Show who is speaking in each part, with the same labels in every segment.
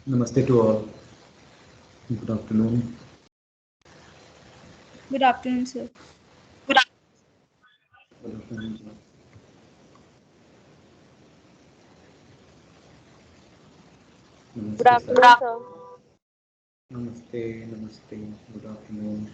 Speaker 1: Namaste to all. Good afternoon.
Speaker 2: Good afternoon, sir.
Speaker 1: Good afternoon.
Speaker 3: Good
Speaker 1: Namaste, sir.
Speaker 3: afternoon, sir.
Speaker 1: Namaste, namaste. Good afternoon.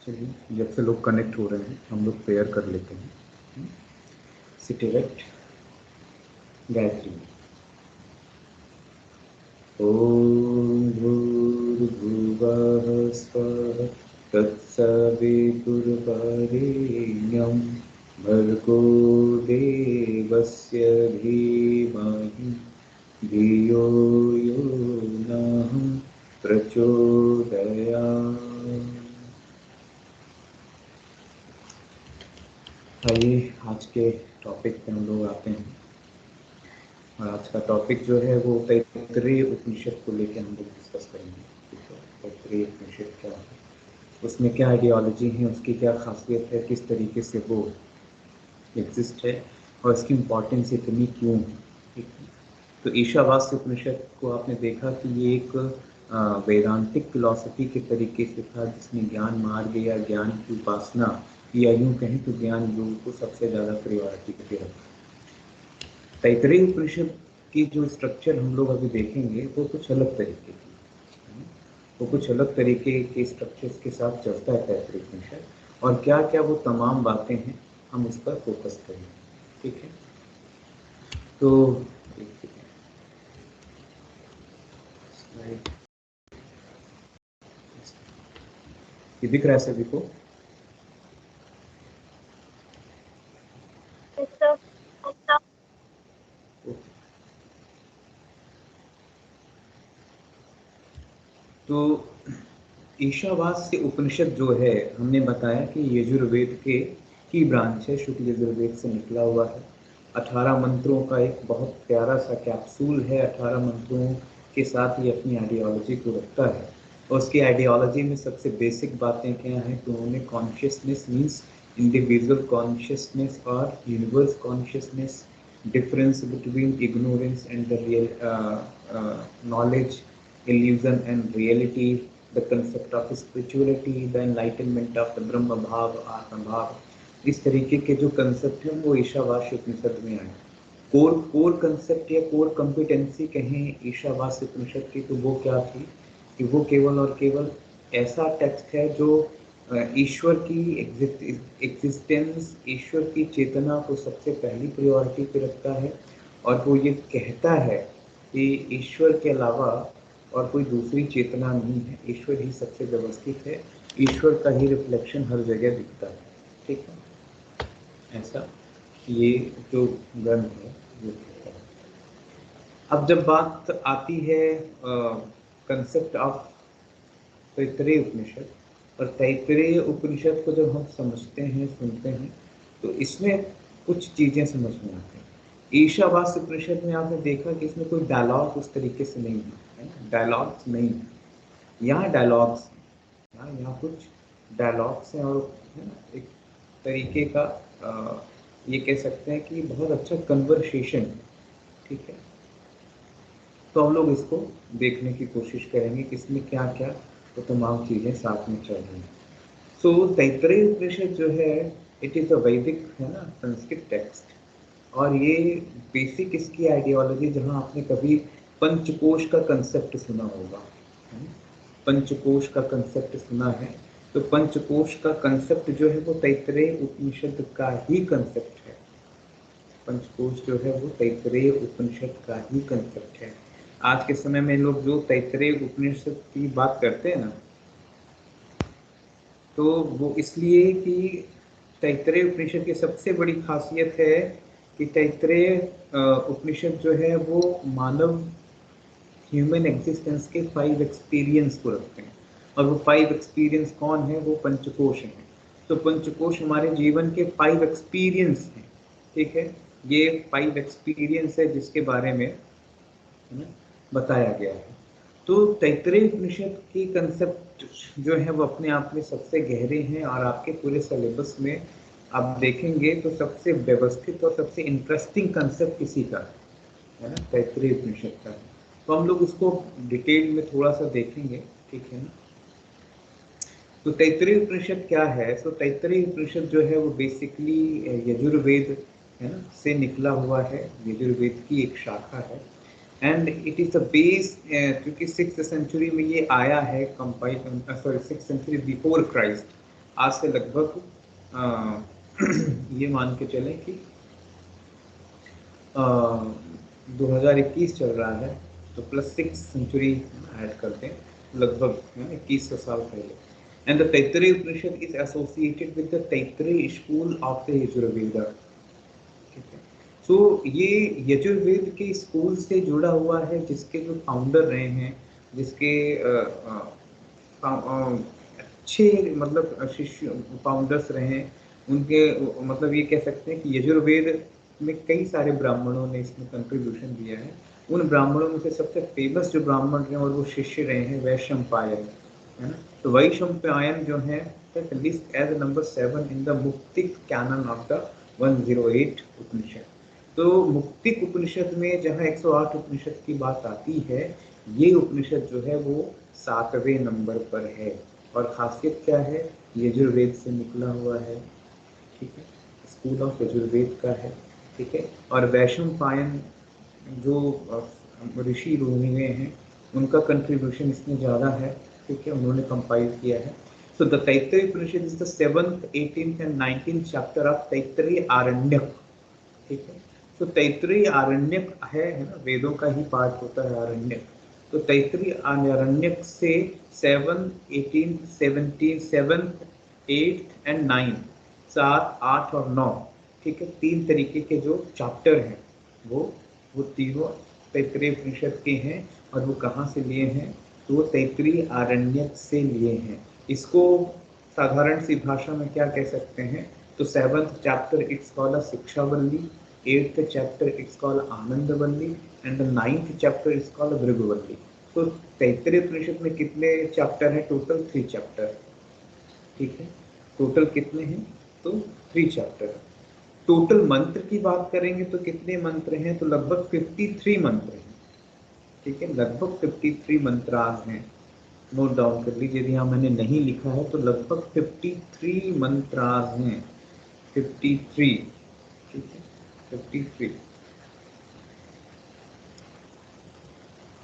Speaker 1: चलिए, जब से लोग connect हो रहे हैं हम लोग प्रेयर कर लेते हैं। Seat erect, Gayatri. ओम भूर्भुवः स्वः तत्सवितुर्वरेण्यं भर्गो देवस्य धीमहि धियो यो नः प्रचोदयात्। आइए आज के टॉपिक पे हम लोग आते हैं। और आज का टॉपिक जो है वो तैत्तिरीय उपनिषद को लेकर हम लोग डिस्कस करेंगे। तैत्तिरीय उपनिषद क्या है, उसमें क्या आइडियोलॉजी है, उसकी क्या खासियत है, किस तरीके से वो एग्जिस्ट है और इसकी इम्पोर्टेंस इतनी क्यों है। ठीक है, तो ईशावास्य उपनिषद को आपने देखा कि ये एक वेदांतिक फिलॉसफी के तरीके से था जिसमें ज्ञान मार्ग या ज्ञान की उपासना या यूँ कहें तो ज्ञान योग को सबसे ज़्यादा प्रायोरिटी पे रखा। तैत्तिरीय उपनिषद की जो स्ट्रक्चर हम लोग अभी देखेंगे वो कुछ अलग तरीके की, वो कुछ अलग तरीके के स्ट्रक्चर्स के साथ चलता है तैत्तिरीय उपनिषद, और क्या क्या वो तमाम बातें हैं हम उस पर फोकस करेंगे। ठीक है, तो ये दिख रहा है सभी को?
Speaker 3: Yes, sir.
Speaker 1: तो ईशावास्य उपनिषद जो है हमने बताया कि यजुर्वेद के की ब्रांच है, शुक्ल यजुर्वेद से निकला हुआ है। 18 मंत्रों का एक बहुत प्यारा सा कैप्सूल है। 18 मंत्रों के साथ ये अपनी आइडियोलॉजी को रखता है और उसकी आइडियोलॉजी में सबसे बेसिक बातें क्या हैं तो उन्होंने कॉन्शियसनेस मीन्स इंडिविजुअल कॉन्शियसनेस और universe consciousness, difference between ignorance and the real knowledge, illusion and reality, the concept of spirituality, the enlightenment of the Brahma भाव, आत्म भाव, इस तरीके के जो कंसेप्ट हैं वो ईशावास्य उपनिषद में आए। कोर कंसेप्ट या कोर कॉम्पिटेंसी कहें ईशावास्य उपनिषद की तो वो क्या थी कि वो केवल और केवल ऐसा टेक्स्ट है जो ईश्वर की एग्जिस्टेंस, ईश्वर की चेतना को सबसे पहली प्रायोरिटी पे रखता है और वो ये कहता है कि ईश्वर के अलावा और कोई दूसरी चेतना नहीं है, ईश्वर ही सबसे व्यवस्थित है, ईश्वर का ही रिफ्लेक्शन हर जगह दिखता है। ठीक है, ऐसा ये जो ग्रंथ है वो कहता है। अब जब बात आती है कंसेप्ट ऑफ तैत्तिरीय उपनिषद, और तैत्तिरीय उपनिषद को जब हम समझते हैं, सुनते हैं, तो इसमें कुछ चीज़ें समझ में आती हैं। ईशावास्य उपनिषद में आपने देखा कि इसमें कोई डायलॉग उस तरीके से नहीं है, डायलॉग्स नहीं है। यहाँ डायलॉग्स हैं, यहाँ कुछ डायलॉग्स हैं और है ना, एक तरीके का ये कह सकते हैं कि बहुत अच्छा कन्वर्सेशन। ठीक है, तो हम लोग इसको देखने की कोशिश करेंगे कि इसमें क्या क्या तो तमाम चीज़ें साथ में चल रही हैं। सो तैत्तिरीय उपनिषद जो है इट इज़ अ वैदिक, है ना, संस्कृत टेक्स्ट, और ये बेसिक इसकी आइडियोलॉजी, जहाँ आपने कभी पंचकोश का कंसेप्ट सुना होगा, है ना? पंचकोश का कंसेप्ट सुना है, तो पंचकोश का कंसेप्ट जो है वो तैत्तिरीय उपनिषद का ही कंसेप्ट है। पंचकोश जो है वो तैत्तिरीय उपनिषद का ही कंसेप्ट है। आज के समय में लोग जो तैत्तिरीय उपनिषद की बात करते हैं ना, तो वो इसलिए कि तैत्तिरीय उपनिषद की सबसे बड़ी खासियत है कि तैत्तिरीय उपनिषद जो है वो मानव ह्यूमन एग्जिस्टेंस के 5 एक्सपीरियंस को रखते हैं, और वो 5 एक्सपीरियंस कौन है, वो पंचकोश हैं। तो पंचकोश हमारे जीवन के 5 एक्सपीरियंस हैं। ठीक है, ये 5 एक्सपीरियंस है जिसके बारे में, है ना, बताया गया है। तो तैत्तिरीय उपनिषद की कंसेप्ट जो है वो अपने आप में सबसे गहरे हैं, और आपके पूरे सिलेबस में आप देखेंगे तो सबसे व्यवस्थित और सबसे इंटरेस्टिंग कंसेप्ट इसी का है ना, तैत्तिरीय उपनिषद का। तो हम लोग उसको डिटेल में थोड़ा सा देखेंगे, ठीक है ना। तो तैत्तिरीय उपनिषद क्या है? तो तैत्तिरीय उपनिषद जो है वो बेसिकली यजुर्वेद है ना से निकला हुआ है, यजुर्वेद की एक शाखा है। And it is the base, क्योंकि 6th सेंचुरी में ये आया है, compile, sorry 6th century before Christ, आज से लगभग ये मान के चलें कि 2021 चल रहा है, तो प्लस 6 सेंचुरी ऐड करते हैं, लगभग 2100 साल पहले। And the Taittiriya Upanishad is associated with the Taittiriya school of the Yajurveda. ठीक है, सो ये यजुर्वेद के स्कूल से जुड़ा हुआ है, जिसके जो फाउंडर रहे हैं, जिसके अच्छे मतलब शिष्य फाउंडर्स रहे हैं, उनके मतलब ये कह सकते हैं कि यजुर्वेद में कई सारे ब्राह्मणों ने इसमें कंट्रीब्यूशन दिया है। उन ब्राह्मणों में से सबसे फेमस जो ब्राह्मण हैं और वो शिष्य रहे हैं वैशंपायन, है ना। तो वैशंपायन जो है list as number 7 in the Muktika canon of the 108 Upanishad. तो मुक्तिक उपनिषद में जहाँ 108 उपनिषद की बात आती है, ये उपनिषद जो है वो 7वें नंबर पर है। और खासियत क्या है? यजुर्वेद से निकला हुआ है, ठीक है, स्कूल ऑफ यजुर्वेद का है, ठीक है। और वैशंपायन जो ऋषि हुए हैं, उनका कंट्रीब्यूशन इसमें ज़्यादा है, ठीक है, उन्होंने कंपाइल किया है। So the Taittiriya Upanishad is the 7th, 18th and 19th chapter of Taittiriya Aranyaka, ठीक है। तो तैत्तिरीय आरण्यक है ना, वेदों का ही पार्ट होता है आरण्यक। तो तैत्तिरीय आरण्यक से 7, 18, 17, 7th, 8th एंड 9th, 7, 8 और 9, ठीक है, 3 तरीके के जो चैप्टर हैं वो तीनों तैत्तिरीय उपनिषद के हैं। और वो कहाँ से लिए हैं? तो वो तैत्तिरीय आरण्यक से लिए हैं। इसको साधारण सी भाषा में क्या कह सकते हैं? तो 7th chapter it's called Shikshavalli, 8th chapter it's called Anandavalli and the 9th chapter it's called Bhriguvalli. तो तैत्तिरीय उपनिषद में कितने चैप्टर हैं? टोटल 3 चैप्टर, ठीक है। टोटल कितने हैं? तो 3 चैप्टर। टोटल मंत्र की बात करेंगे तो कितने मंत्र हैं? तो लगभग 53 मंत्र हैं, ठीक है, लगभग 53 मंत्रास हैं। नोट डाउन कर लीजिए, यदि यहाँ मैंने नहीं लिखा है तो लगभग 53 मंत्रास हैं, 53, ठीक है, 53।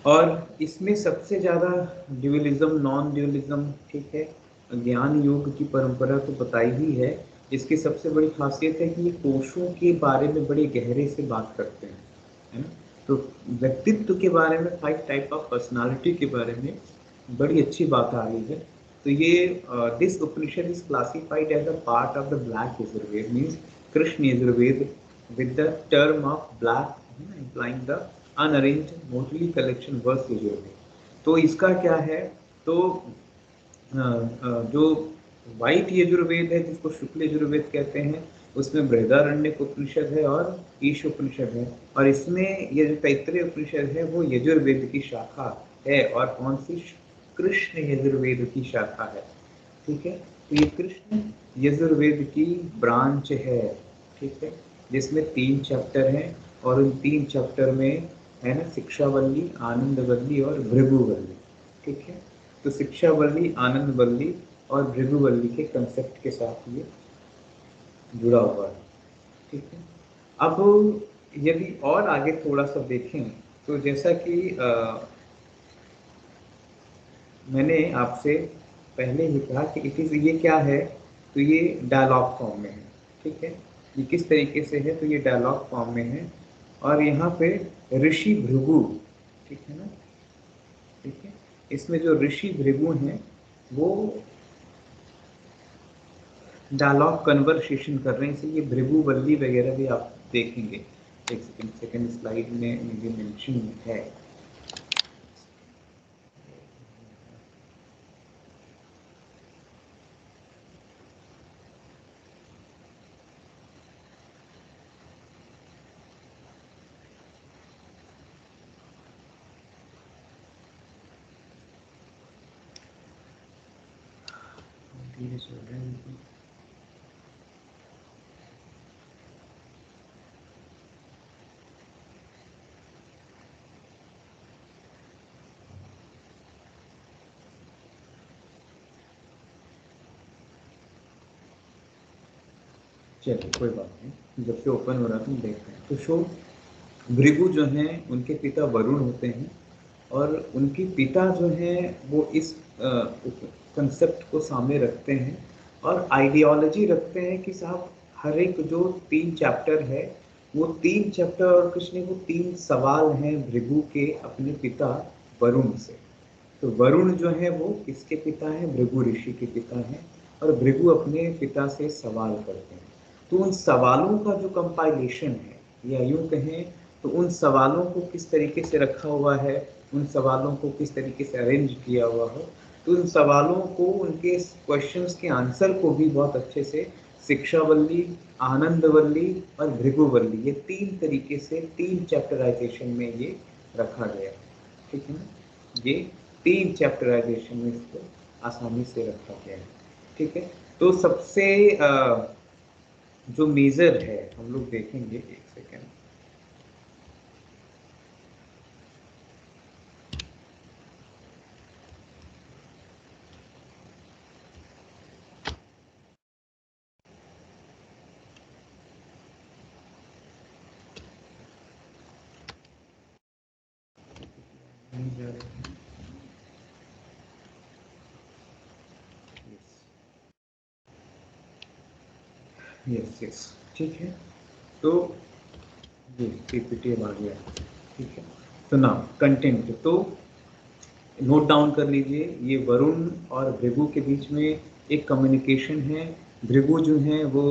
Speaker 1: और इसमें सबसे ज़्यादा ड्यूअलिज्म, नॉन ड्यूअलिज्म, ठीक है, ज्ञान योग की परंपरा तो बताई ही है। इसकी सबसे बड़ी खासियत है कि ये कोशों के बारे में बड़े गहरे से बात करते हैं, है ना। तो व्यक्तित्व के बारे में, 5 टाइप ऑफ पर्सनालिटी के बारे में बड़ी अच्छी बात आ रही है। तो ये this Upanishad is classified as a part of the black Yajurveda, means Krishna Yajurveda, with the term of black implying the unarranged motley collection verse Yajurveda. तो इसका क्या है? तो जो वाइट यजुर्वेद है, जिसको शुक्ल यजुर्वेद कहते हैं, उसमें बृहदारण्यक उपनिषद है और ईश उपनिषद है। और इसमें ये जो तैत्तिरीय उपनिषद है वो यजुर्वेद की शाखा है। और कौन सी? कृष्ण यजुर्वेद की शाखा है, ठीक है। तो ये कृष्ण यजुर्वेद की ब्रांच है, ठीक है, जिसमें 3 चैप्टर हैं। और उन 3 चैप्टर में है ना शिक्षावल्ली, आनंदवल्ली और भृगुवल्ली, ठीक है। तो शिक्षावल्ली, आनंदवल्ली और भृगुवल्ली के कंसेप्ट के साथ ये जुड़ा हुआ है, ठीक है। अब यदि और आगे थोड़ा सा देखें तो जैसा कि मैंने आपसे पहले ही कहा कि इट इज़, ये क्या है? तो ये डायलॉग फॉर्म में है, ठीक है। ये किस तरीके से है? तो ये डायलॉग फॉर्म में है। और यहाँ पे ऋषि भृगु, ठीक है ना, ठीक है, इसमें जो ऋषि भृगु हैं वो डायलॉग कन्वर्सेशन कर रहे हैं, इसलिए भृगु वल्ली वगैरह भी आप देखेंगे। एक सेकंड स्लाइड में मुझे मेंशन है। धीरे चल रहे हैं। चलिए कोई बात नहीं, जब से ओपन हो रहा था हम देखते हैं। तो शो भृगु जो हैं उनके पिता वरुण होते हैं, और उनके पिता जो हैं वो इस कंसेप्ट को सामने रखते हैं और आइडियोलॉजी रखते हैं कि साहब हर एक जो 3 चैप्टर है, वो 3 चैप्टर और कुछ नहीं, वो 3 सवाल हैं भृगु के अपने पिता वरुण से। तो वरुण जो है वो किसके पिता हैं? भृगु ऋषि के पिता हैं, और भृगु अपने पिता से सवाल करते हैं। तो उन सवालों का जो कंपाइलेशन है, या यूं कहें तो उन सवालों को किस तरीके से रखा हुआ है, उन सवालों को किस तरीके से अरेंज किया हुआ है, तो उन सवालों को, उनके क्वेश्चंस के आंसर को भी बहुत अच्छे से शिक्षावल्ली, आनंदवल्ली और भृगुवल्ली, ये 3 तरीके से 3 चैप्टराइजेशन में ये रखा गया है। ठीक है ना? ये 3 चैप्टराइजेशन में इसको आसानी से रखा गया है। ठीक है, तो सबसे जो मेजर है हम लोग देखेंगे, एक सेकेंड। यस यस, ठीक है। तो ये पीपीटी आ गया। ठीक है, तो ना कंटेंट तो नोट डाउन कर लीजिए। ये वरुण और भृगु के बीच में एक कम्युनिकेशन है। भृगु जो हैं वो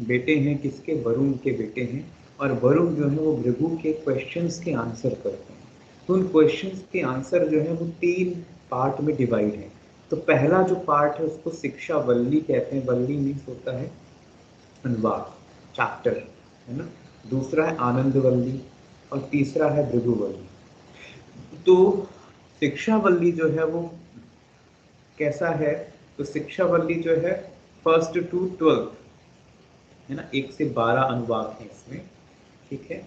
Speaker 1: बेटे हैं किसके? वरुण के बेटे हैं, और वरुण जो है वो भृगु के क्वेश्चंस के आंसर करते हैं। तो उन क्वेश्चंस के आंसर जो है वो 3 पार्ट में डिवाइड है। तो पहला जो पार्ट है उसको शिक्षा वल्ली कहते हैं। वल्ली मीन्स होता है अनुवाद, चैप्टर, है ना। दूसरा है आनंदवल्ली, और तीसरा है भृगुवल्ली। तो शिक्षावल्ली जो है वो कैसा है? तो शिक्षावल्ली जो है 1st to 12th, है ना, 1 से 12 अनुवाक है इसमें। ठीक है,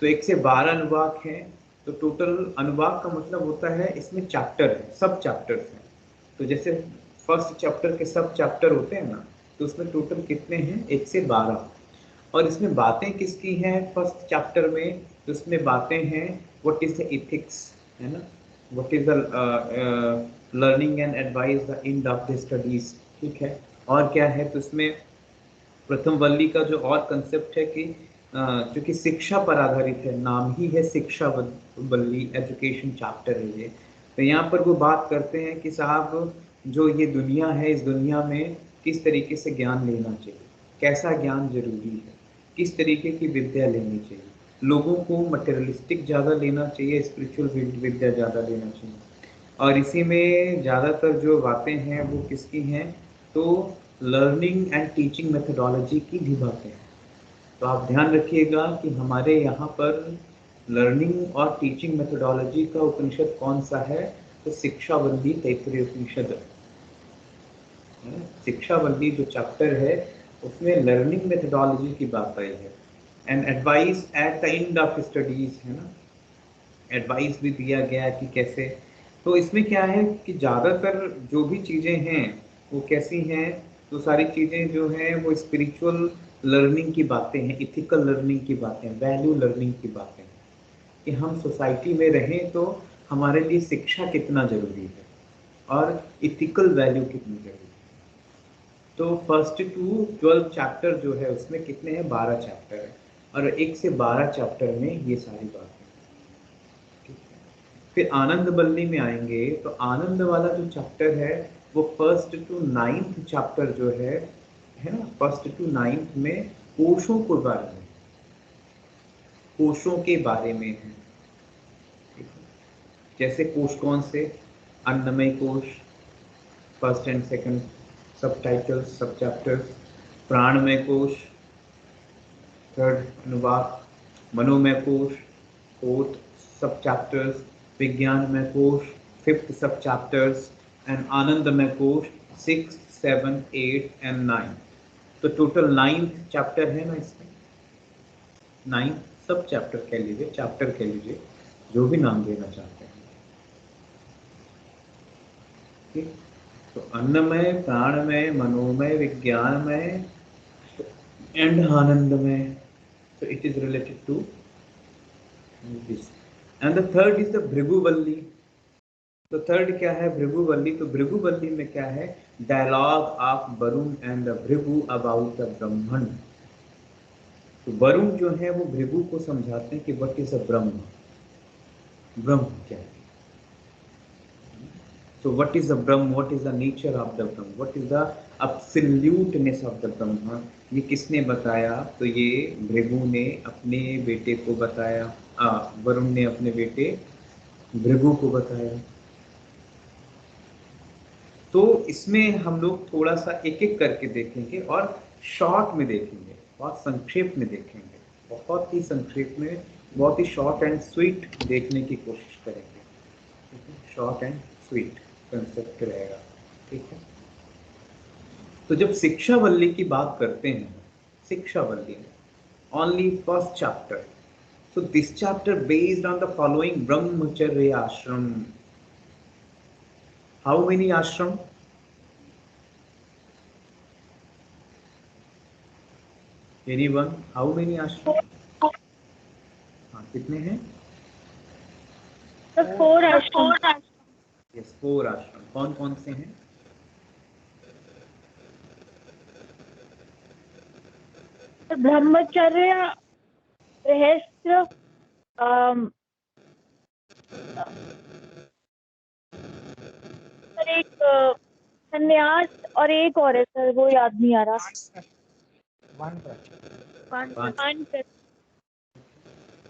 Speaker 1: तो 1 से 12 अनुवाक है। तो टोटल अनुवाक का मतलब होता है इसमें चैप्टर है, सब चैप्टर्स हैं। तो जैसे फर्स्ट चैप्टर के सब चैप्टर होते हैं ना, तो उसमें टोटल कितने हैं? 1 से 12। और इसमें बातें किसकी हैं फर्स्ट चैप्टर में? तो उसमें बातें हैं व्हाट इज द एथिक्स, है ना, what is the learning and advice the end of the studies. ठीक है, और क्या है? तो इसमें प्रथम वल्ली का जो और कंसेप्ट है कि जो कि शिक्षा पर आधारित है, नाम ही है शिक्षा वल्ली, एजुकेशन चैप्टर है ये। तो यहाँ पर वो बात करते हैं कि साहब जो ये दुनिया है, इस दुनिया में किस तरीके से ज्ञान लेना चाहिए, कैसा ज्ञान जरूरी है, किस तरीके की विद्या लेनी चाहिए। लोगों को मटेरियलिस्टिक ज़्यादा लेना चाहिए, स्पिरिचुअल विद्या ज़्यादा लेना चाहिए। और इसी में ज़्यादातर जो बातें हैं वो किसकी हैं? तो लर्निंग एंड टीचिंग मेथोडोलॉजी की भी बातें हैं। तो आप ध्यान रखिएगा कि हमारे यहाँ पर लर्निंग और टीचिंग मेथोडोलॉजी का उपनिषद कौन सा है? तो शिक्षावल्ली तैत्तिरीय उपनिषद है। शिक्षावल्ली जो चैप्टर है उसमें लर्निंग मेथोडोलॉजी की बात आई है, and advice at the end of studies, है ना, एडवाइस भी दिया गया कि कैसे। तो इसमें क्या है कि ज़्यादातर जो भी चीज़ें हैं वो कैसी हैं? तो सारी चीज़ें जो हैं वो स्पिरिचुअल लर्निंग की बातें हैं, इथिकल लर्निंग की बातें, वैल्यू लर्निंग की बातें हैं कि हम सोसाइटी में रहें तो हमारे लिए शिक्षा कितना ज़रूरी है और इथिकल वैल्यू कितनी ज़रूरी है। तो 1st to 12 चैप्टर जो है उसमें कितने हैं? 12 चैप्टर है, और 1 से 12 चैप्टर में ये सारी बातें। फिर आनंद बल्ली में आएंगे तो आनंद वाला जो चैप्टर है वो 1st to 9th चैप्टर जो है ना, 1st to 9th में कोशों के बारे में, कोशों के बारे में है। जैसे कोश कौन से? अन्नमय कोश, फर्स्ट एंड सेकंड सब टाइटल्स, सब चैप्टर्स। प्राणमय कोश, थर्ड अनुवाद। मनोमय कोश, 4th सब चैप्टर्स। विज्ञानमय कोश, 5th सब चैप्टर्स। एंड आनंदमय कोश, 6th 7, 8 and 9। तो टोटल 9th चैप्टर है ना इसमें, 9th सब चैप्टर कह लीजिए, चैप्टर कह लीजिए, जो भी नाम देना चाहते हैं। ठीक, तो अन्नमय, प्राणमय, मनोमय, विज्ञानमय एंड आनंदमय। So it is related to this. And the third is the Bhriguvalli. तो थर्ड क्या है? भृगुवल्ली। तो भृगुवल्ली में क्या है? Dialogue of Varuna and the Bhrigu about the Brahman. तो वरुण जो है वो भृगु को समझाते हैं कि व्हाट इज अ ब्रह्म, ब्रह्म क्या है। So what is the Brahma? What is the nature of the Brahma? What is the absoluteness of the Brahma? ये किसने बताया? तो ये भृगु ने अपने बेटे को बताया, वरुण ने अपने बेटे भृगु को बताया। तो इसमें हम लोग थोड़ा सा एक एक करके देखेंगे और शॉर्ट में देखेंगे, बहुत संक्षेप में देखेंगे, बहुत ही संक्षेप में, बहुत ही शॉर्ट एंड स्वीट देखने की कोशिश करेंगे। शॉर्ट एंड स्वीट कंसेप्ट रहेगा, ठीक है। तो जब शिक्षावल्ली की बात करते हैं, Shikshavalli only first chapter, so this chapter based on the following brahmacharya ashram. How many ashram? Anyone? How many ashram? हाँ, कितने हैं?
Speaker 2: The 4 ashram.
Speaker 1: Yes, 4 ashram। कौन कौन से हैं?
Speaker 2: ब्रह्मचर्य, गृहस्थ, और एक संन्यास और एक और है सर, वो याद नहीं आ रहा। वानप्रस्थ।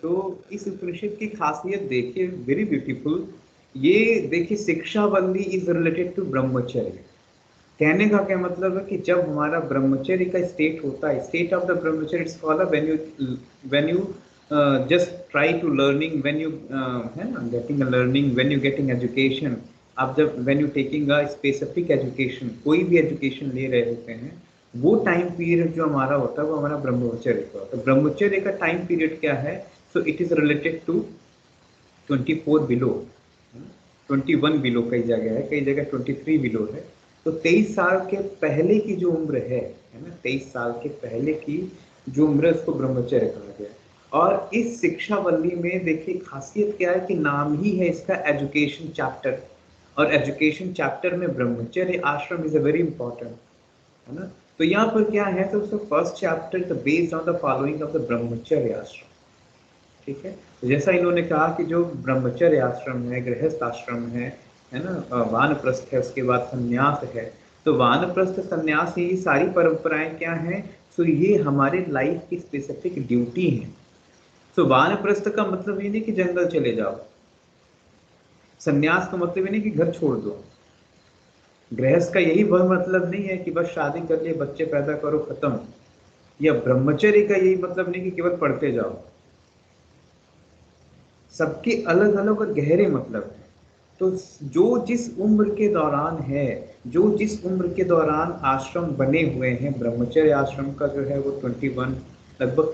Speaker 1: तो इस उपनिषद की खासियत देखिए, वेरी ब्यूटीफुल। ये देखिए, शिक्षावल्ली इज रिलेटेड टू ब्रह्मचर्य। कहने का क्या मतलब है कि जब हमारा ब्रह्मचर्य का स्टेट होता है, state of the brahmacharya it's called when you just try to learning, when you है ना, getting a learning, when you getting education. आप जब when you taking a specific education, कोई भी एजुकेशन ले रहे होते हैं, वो टाइम पीरियड जो हमारा होता है वो हमारा ब्रह्मचर्य का होता है। ब्रह्मचर्य का टाइम पीरियड क्या है? So it is related to 24 below, 21 below, कई जगह है, कई जगह 23 बिलो है। तो 23 साल के पहले की जो उम्र है ना, 23 साल के पहले की जो उम्र है उसको ब्रह्मचर्य कहा गया। और इस शिक्षावल्ली में देखिए खासियत क्या है कि नाम ही है इसका एजुकेशन चैप्टर, और एजुकेशन चैप्टर में ब्रह्मचर्य आश्रम इज अ वेरी इंपॉर्टेंट, है ना। तो यहाँ पर क्या है? तो first chapter the based on the following of the ब्रह्मचर्य आश्रम, ठीक है। तो जैसा इन्होंने कहा कि जो ब्रह्मचर्य आश्रम है, गृहस्थ आश्रम है ना, वानप्रस्थ है, उसके बाद संन्यास है। तो वानप्रस्थ, संन्यास, ये सारी परंपराएं क्या हैं? सो ये हमारे लाइफ की स्पेसिफिक ड्यूटी है। सो वानप्रस्थ का मतलब ये नहीं कि जंगल चले जाओ, संन्यास का मतलब ये नहीं कि घर छोड़ दो, गृहस्थ का यही वह मतलब नहीं है कि बस शादी कर लिए, बच्चे पैदा करो, खत्म। या ब्रह्मचर्य का यही मतलब नहीं कि केवल पढ़ते जाओ। सबके अलग अलग और गहरे मतलब हैं। तो जो जिस उम्र के दौरान है, जो जिस उम्र के दौरान आश्रम बने हुए हैं, ब्रह्मचर्य आश्रम का जो है वो 21, लगभग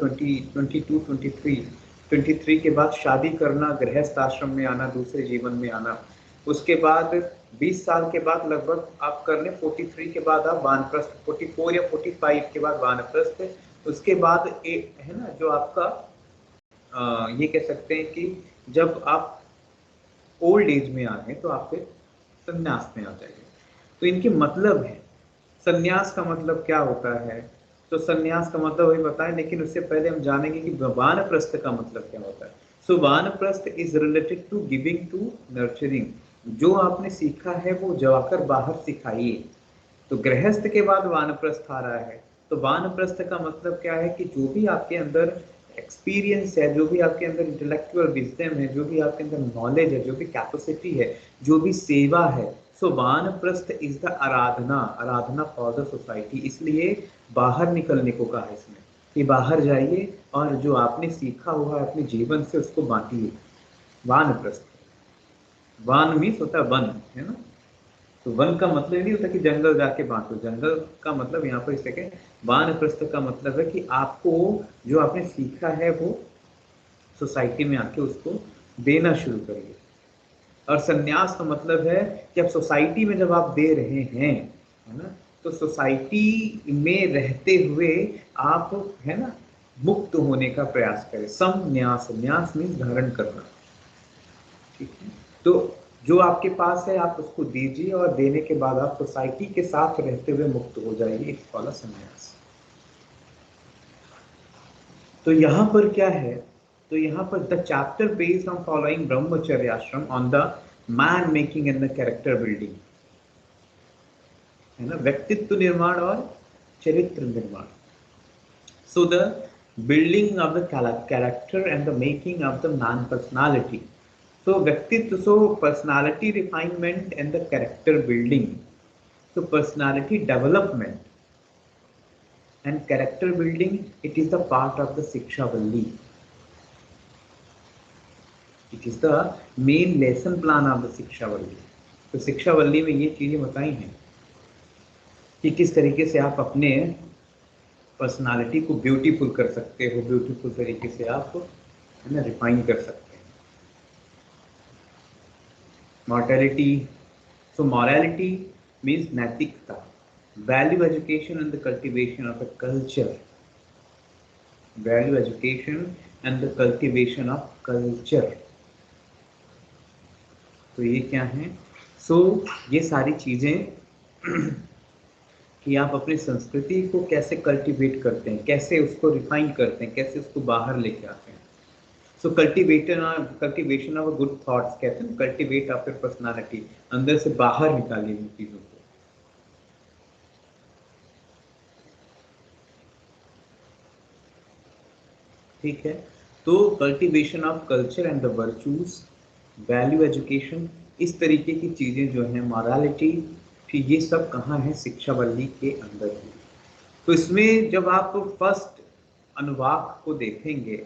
Speaker 1: 23 के बाद शादी करना, गृहस्थ आश्रम में आना, दूसरे जीवन में आना। उसके बाद 20 साल के बाद लगभग आप कर लें, 43 के बाद आप वानप्रस्थ, 44 या 45 के बाद वानप्रस्थ। उसके बाद एक है ना जो आपका ये कह सकते हैं कि जब आप ओल्ड एज में आ गए तो आप फिर संन्यास में आ जाइए। तो इनके मतलब है, संन्यास का मतलब क्या होता है? तो संन्यास का मतलब वही बताएं, लेकिन उससे पहले हम जानेंगे कि वानप्रस्थ का मतलब क्या होता है। So vanaprastha is related to giving to nurturing. जो आपने सीखा है वो जाकर बाहर सिखाइए। तो गृहस्थ के बाद वानप्रस्थ आ रहा है। तो वानप्रस्थ का मतलब क्या है कि जो भी आपके अंदर एक्सपीरियंस है, जो भी आपके अंदर इंटेलेक्चुअल विजडम है, जो भी आपके अंदर नॉलेज है, जो भी कैपेसिटी है, जो भी सेवा है, so vanaprastha is the Aradhana, Aradhana for the society. इसलिए बाहर निकलने को कहा इसमें कि बाहर जाइए और जो आपने सीखा हुआ है अपने जीवन से उसको बांटिए। वानप्रस्थ, वान मीन्स होता है वन, है ना। तो वन का मतलब नहीं होता कि जंगल जाके बांटो, जंगल का मतलब यहाँ पर इसे कहें, वानप्रस्थ का मतलब है कि आपको जो आपने सीखा है वो सोसाइटी में आके उसको देना शुरू करिए। और संन्यास का मतलब है कि अब सोसाइटी में जब आप दे रहे हैं, है ना, तो सोसाइटी में रहते हुए आप, है ना, मुक्त होने का प्रयास करें। संन्यास, न्यास मीन्स धारण करना, ठीक है। तो जो आपके पास है आप उसको दीजिए और देने के बाद आप सोसाइटी के साथ रहते हुए मुक्त हो जाइए, इट्स कॉल्ड संन्यास। तो यहाँ पर क्या है, तो यहाँ पर the chapter based on following ब्रह्मचर्य आश्रम on the man making and the character building, है ना, व्यक्तित्व निर्माण और चरित्र निर्माण। So the building of the character and the making of the man personality. So व्यक्तित्व, so personality refinement and the character building. So personality development and character building, it is the part of the Siksha Valli. It is the main lesson plan of the Siksha Valli. तो शिक्षा वल्ली में ये चीजें बताई हैं कि किस तरीके से आप अपने पर्सनालिटी को ब्यूटीफुल कर सकते हो, ब्यूटीफुल तरीके से आप, है ना, रिफाइन कर सकते हैं। Mortality, so morality means नैतिकता, value education and the cultivation of a culture, value education and the cultivation of culture। तो ये क्या है, सो ये सारी चीजें कि आप अपनी संस्कृति को कैसे कल्टीवेट करते हैं, कैसे उसको रिफाइन करते हैं, कैसे उसको बाहर लेके आते हैं। सो कल्टीवेशन ऑफ गुड थॉट्स कहते हैं, कल्टीवेट ऑफ योर पर्सनालिटी, अंदर से बाहर निकालिए इन चीजों को। ठीक है, तो cultivation of culture and the virtues, value education, इस तरीके की चीजें जो हैं, मॉरलिटी, फिर ये सब कहाँ है, शिक्षा वल्ली के अंदर है। तो इसमें जब आप फर्स्ट अनुवाक को देखेंगे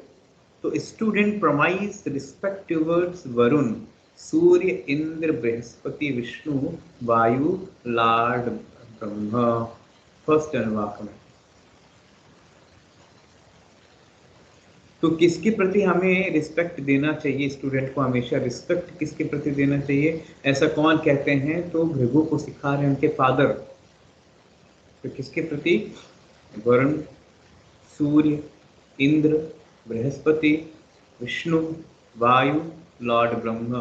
Speaker 1: तो student promise respect towards Varuna, Surya, Indra, Brihaspati, Vishnu, Vayu, lord Brahma, first अनुवाक में। तो किसके प्रति हमें रिस्पेक्ट देना चाहिए, स्टूडेंट को हमेशा रिस्पेक्ट किसके प्रति देना चाहिए, ऐसा कौन कहते हैं, तो भृगु को सिखा रहे हैं उनके फादर। तो किसके प्रति, वरुण, सूर्य, इंद्र, बृहस्पति, विष्णु, वायु, लॉर्ड ब्रह्मा।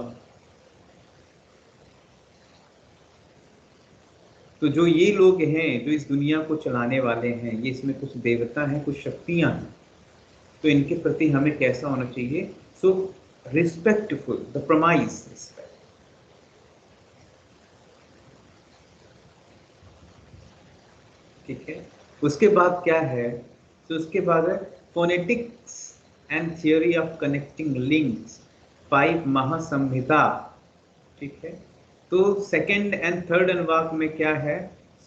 Speaker 1: तो जो ये लोग हैं जो इस दुनिया को चलाने वाले हैं, ये इसमें कुछ देवता हैं, कुछ शक्तियां हैं, तो इनके प्रति हमें कैसा होना चाहिए, सो रिस्पेक्टफुल, द प्रमाइस रिस्पेक्ट। ठीक है, उसके बाद क्या है, तो उसके बाद है phonetics and theory of connecting links, 5 महासंहिता। ठीक है, तो सेकंड एंड थर्ड अनुवाक में क्या है,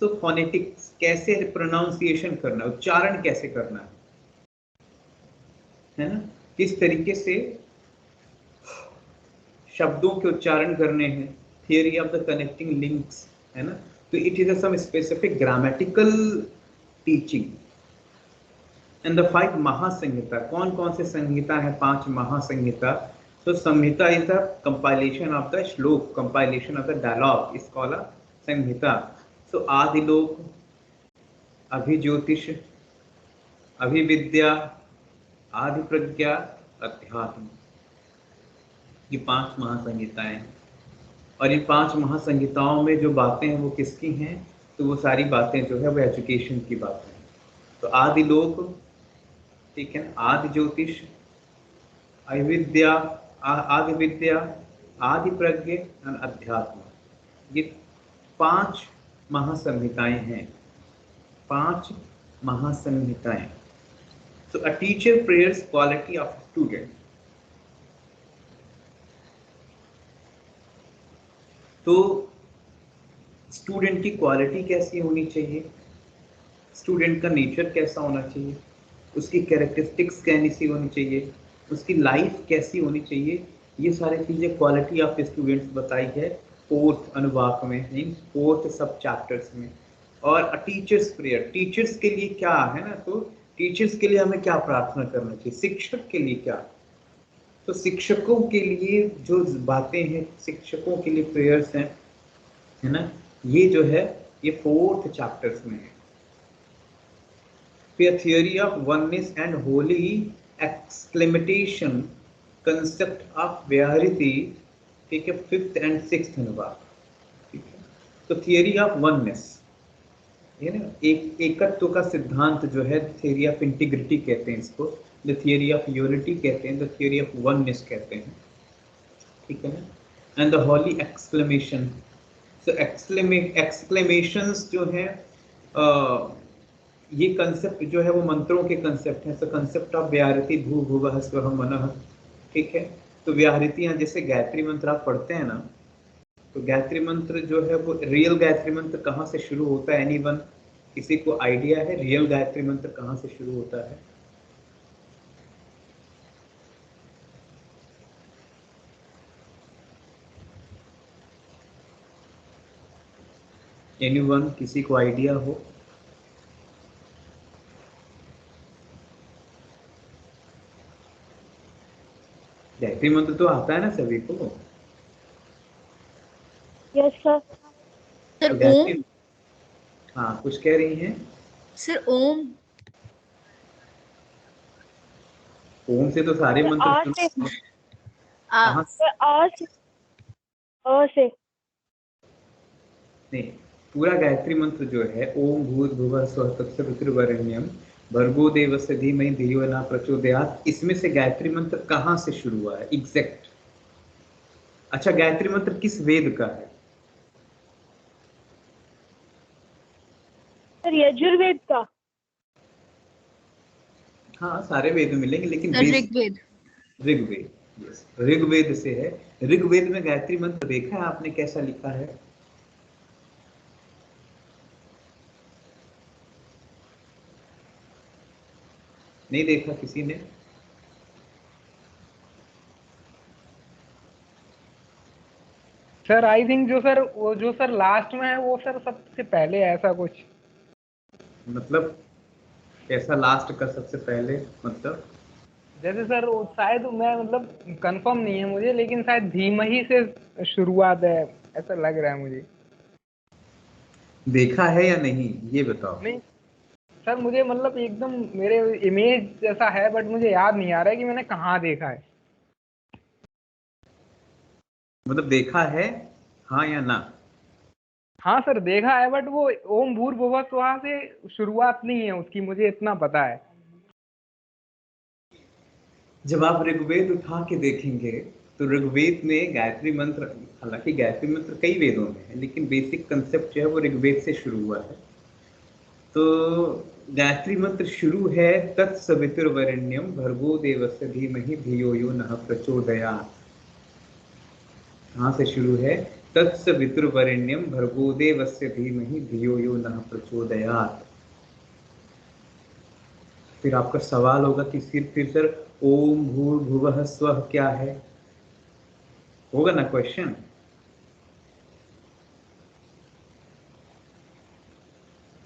Speaker 1: सो फोनेटिक्स, कैसे प्रोनाउंसिएशन करना, उच्चारण कैसे करना है ना, किस तरीके से शब्दों के उच्चारण करने हैं, theory of the connecting links, है ना। तो it is some specific grammatical teaching and the 5 Mahasamhita, कौन कौन से संहिता है, 5 महासंहिता। तो samhita is the compilation of the shloka, compilation of the dialogue, is called a samhita. So Adilok, Abhijyotish, Abhividya, Adi Prajna, अध्यात्म, ये 5 महासंहिताएं हैं। और ये 5 महासंहिताओं में जो बातें हैं वो किसकी हैं, तो वो सारी बातें जो है वो एजुकेशन की बातें हैं। तो आदि लोक, ठीक है, आदि ज्योतिष, अविद्या, आदि विद्या, आदि प्रज्ञ और अध्यात्म, ये 5 महासंहिताएं हैं, 5 महासंहिताएं। So a teacher prayers quality of student. तो स्टूडेंट की क्वालिटी कैसी होनी चाहिए, स्टूडेंट का नेचर कैसा होना चाहिए, उसकी कैरेक्टरिस्टिक्स कैसी होनी चाहिए, उसकी लाइफ कैसी होनी चाहिए, ये सारी चीज़ें क्वालिटी ऑफ स्टूडेंट्स बताई है फोर्थ अनुवाक में, मीन्स फोर्थ सब चैप्टर्स में। और टीचर्स प्रेयर, टीचर्स के लिए क्या है ना, तो टीचर्स के लिए हमें क्या प्रार्थना करना चाहिए, शिक्षक के लिए क्या, तो शिक्षकों के लिए जो बातें हैं, शिक्षकों के लिए प्रेयर्स हैं, है ना, ये जो है ये फोर्थ चैप्टर्स में है। फिर theory of oneness and holy exclamation, concept of vyahriti, ठीक है, फिफ्थ एंड सिक्स्थ अनुवाद, ठीक है। तो थियोरी ऑफ वननेस, ये ना एक एकत्व का सिद्धांत जो है, थियोरी ऑफ इंटीग्रिटी कहते हैं इसको, द थियोरी ऑफ यूनिटी कहते हैं, द थियोरी ऑफ वननेस कहते हैं, ठीक है ना। एंड द होली एक्सक्लेमेशन, तो एक्सक्लेमेशंस जो है ये कंसेप्ट जो है वो मंत्रों के कंसेप्ट हैं। सो कंसेप्ट ऑफ व्याहृति भू भुवः स्वः मनः, ठीक है। तो व्याहृतियां, जैसे गायत्री मंत्र आप पढ़ते हैं ना, तो गायत्री मंत्र जो है वो रियल गायत्री मंत्र कहाँ से शुरू होता है, एनीवन, किसी को आइडिया है रियल गायत्री मंत्र कहाँ से शुरू होता है? एनीवन, किसी को आइडिया हो? गायत्री मंत्र तो आता है ना सभी को?
Speaker 2: Yes sir.
Speaker 3: सर
Speaker 1: तो
Speaker 3: ओम।
Speaker 1: गायत्री, हाँ कुछ कह रही हैं?
Speaker 3: सर ओम।
Speaker 1: ओम से तो सारे मंत्र
Speaker 2: आ
Speaker 1: शुरू
Speaker 2: से,
Speaker 1: होते हैं।
Speaker 3: आ
Speaker 1: कहाँ से?
Speaker 2: सर आ से, अ से।
Speaker 1: नहीं, पूरा गायत्री मंत्र जो है ओम भूर्भुवः स्वः तत्सवितुर्वरेण्यम भर्गो देवस्य धीमहि धियो न प्रचोदयात्, इसमें से गायत्री मंत्र कहाँ से शुरू हुआ है एग्जैक्ट? अच्छा, गायत्री मंत्र किस वेद का है?
Speaker 2: सर यजुर्वेद का।
Speaker 1: हाँ सारे वेद में मिलेंगे, लेकिन
Speaker 3: सर ऋग्वेद।
Speaker 1: ऋग्वेद, यस, ऋग्वेद से है। ऋग्वेद में गायत्री मंत्र देखा है आपने कैसा लिखा है? नहीं देखा किसी ने?
Speaker 4: सर आई थिंक जो सर वो जो सर लास्ट में है वो सर सबसे पहले है ऐसा कुछ।
Speaker 1: मतलब कैसा लास्ट का सबसे पहले, मतलब?
Speaker 4: जैसे सर वो शायद मैं मतलब कंफर्म नहीं है मुझे, लेकिन शायद धीमही से शुरुआत है ऐसा लग रहा है मुझे।
Speaker 1: देखा है या नहीं ये बताओ।
Speaker 4: नहीं सर, मुझे मतलब एकदम मेरे इमेज जैसा है, बट मुझे याद नहीं आ रहा है कि मैंने कहाँ देखा है।
Speaker 1: मतलब देखा है, हाँ या ना?
Speaker 4: हाँ सर देखा है, बट वो ओम भूर्भुवः स्वः से शुरुआत नहीं है उसकी, मुझे इतना पता है।
Speaker 1: जब आप ऋग्वेद उठा के देखेंगे तो ऋग्वेद में गायत्री मंत्र, हालांकि गायत्री मंत्र कई वेदों में है, लेकिन बेसिक कंसेप्ट जो है वो ऋग्वेद से शुरू हुआ है। तो गायत्री मंत्र शुरू है तत्सवितुर्वरेण्यम भर्गो देवस्य धीमहि धियो यो नः प्रचोदयात्। कहाँ से शुरू है? तत्सवितुर्वरेण्यम भर्गो देवस्य धीमहि धियो यो नः प्रचोदयात्। फिर आपका सवाल होगा कि फिर सर ओम भूर्भुवः स्वः क्या है, होगा ना क्वेश्चन?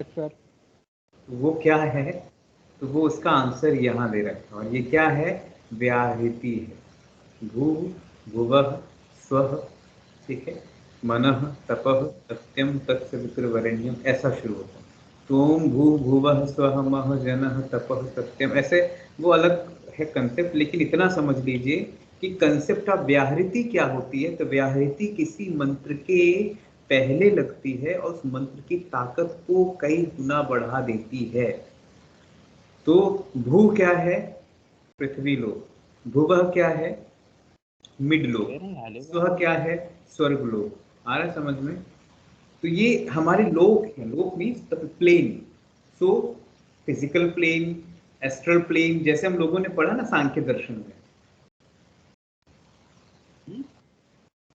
Speaker 4: सर
Speaker 1: वो क्या है? तो वो उसका आंसर यहाँ दे रखा है, और ये क्या है? व्याहृति है। भू भुवः स्वः, ठीक है, मनः तपः सत्यम तत्सवितुर्वरेण्यम, ऐसा शुरू होता है। तो ओम भू भुवः स्वः मः जनः तपः सत्यम, ऐसे वो अलग है कंसेप्ट, लेकिन इतना समझ लीजिए कि कंसेप्ट ऑफ व्याहृति क्या होती है। तो व्याहृति किसी मंत्र के पहले लगती है और उस मंत्र की ताकत को कई गुना बढ़ा देती है। तो भू क्या है? पृथ्वी लोक। भुवः क्या है? मिड लोक। स्वः क्या है? स्वर्ग लोक। आ रहा है समझ में? तो ये हमारे लोक हैं। लोक means plane. So physical plane, astral plane, जैसे हम लोगों ने पढ़ा ना सांख्य दर्शन में,